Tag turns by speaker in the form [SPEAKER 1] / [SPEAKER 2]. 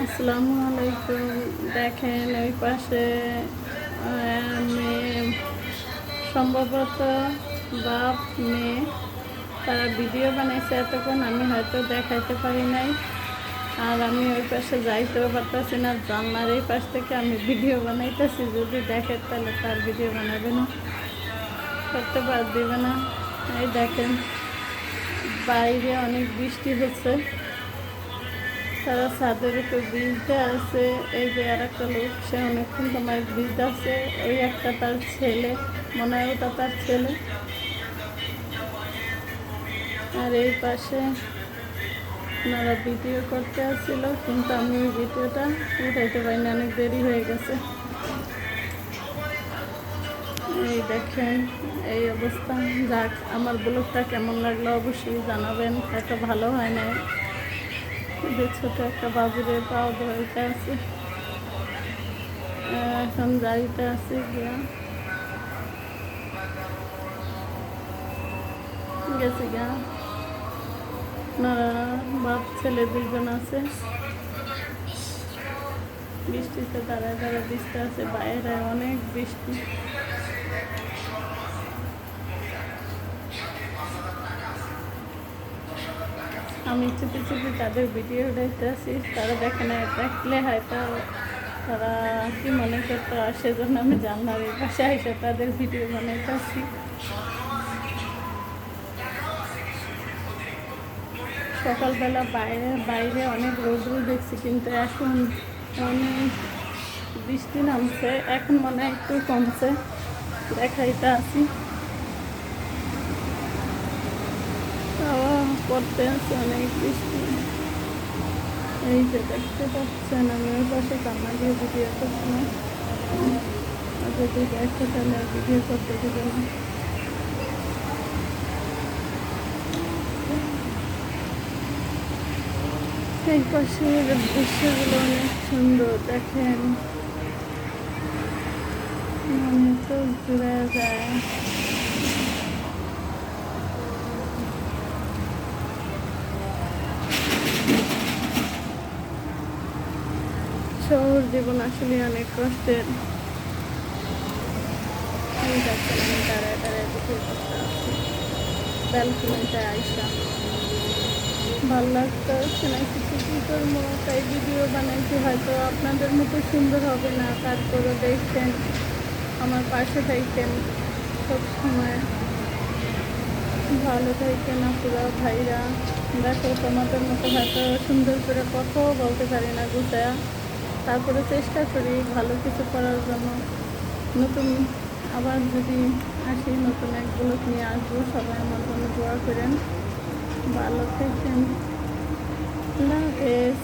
[SPEAKER 1] আসসালামু আলাইকুম। দেখেন ওই পাশে মেয়ে, সম্ভবত বাপ মেয়ে, তারা ভিডিও বানাইছে। এতক্ষণ আমি হয়তো দেখাইতে পারি নাই, আর আমি ওই পাশে যাইতেও পারতেছি না। জানলার এই পাশ থেকে আমি ভিডিও বানাইতেছি, যদি দেখে তাহলে তার ভিডিও বানাবে না, করতে বাদ দেবে না। এই দেখেন বাইরে অনেক বৃষ্টি হচ্ছে, তারা ছাদের উপর ভিজতে আছে। এই যে আর একটা লোক, সে অনেকক্ষণ তোমার ভিজতে আছে। ওই একটা তার ছেলে, মনে হয় ওটা তার ছেলে। আর এই পাশে ওনারা ভিডিও করতে আসছিল, কিন্তু আমি ওই ভিডিওটা উঠাইতে পারিনি, অনেক দেরি হয়ে গেছে। এই দেখেন এই অবস্থা। যাক, আমার ব্লগটা কেমন লাগলো অবশ্যই জানাবেন। একটা ভালো হয় না যে ছোট একটা বাবুরে পাও ধরতে আছে। এখন গাড়িতে আছে গিয়া গেছে গিয়া, বাপ ছেলে দুইজন আছে, বৃষ্টিতে দাঁড়ায় দাঁড়ায় বৃষ্টি আছে, বাইরে অনেক বৃষ্টি। আমি চুপি চুপি তাদের ভিডিও দেখতে আসি, তারা দেখে না। দেখলে হয়তো তারা কি মনে করতো, সেজন্য আমি জানলার এই পাশে এসে তাদের ভিডিও বানাইতে আসি। সকালবেলা বাইরে বাইরে অনেক রোদ্র দেখছি, কিন্তু এখন অনেক বৃষ্টি নামছে। এখন মনে হয় একটু কমছে, দেখাইতে আসি। পড়তে আছে অনেক বৃষ্টি। এই যে দেখতে পাচ্ছেন, আমি ওই পাশে কান্না দিয়ে ভিডিও করছি না, যদি দেখতে তাহলে ভিডিও করতে দেবে না। এই পাশের দৃশ্যগুলো অনেক সুন্দর, দেখেন মনে তো ঘুরে যায়। শহর জীবন আসলে অনেক কষ্টের। এই দেখেন আমি দাঁড়ায় দাঁড়ায় ভিডিও করতে আসছি, ব্যালকনিতে আইসা ভাল লাগতো না কিছু, কী করবো তাই ভিডিও বানাইছি। হয়তো আপনাদের মতো সুন্দর হবে না, তারপরও দেখছেন, আমার পাশে থাকতেন সব সময়। ভালো থাকতেন আপুরা ভাইরা। দেখো, তোমাদের মতো হয়তো সুন্দর করে কথাও বলতে পারি না গুছায়া, তারপরে চেষ্টা করি ভালো কিছু করার জন্য। নতুন আবার যদি আসি, নতুন এক ব্লগ নিয়ে আসবো। সবাই আমার জন্য দোয়া করেন। ভালো থাকেন। আল্লাহ হাফেজ।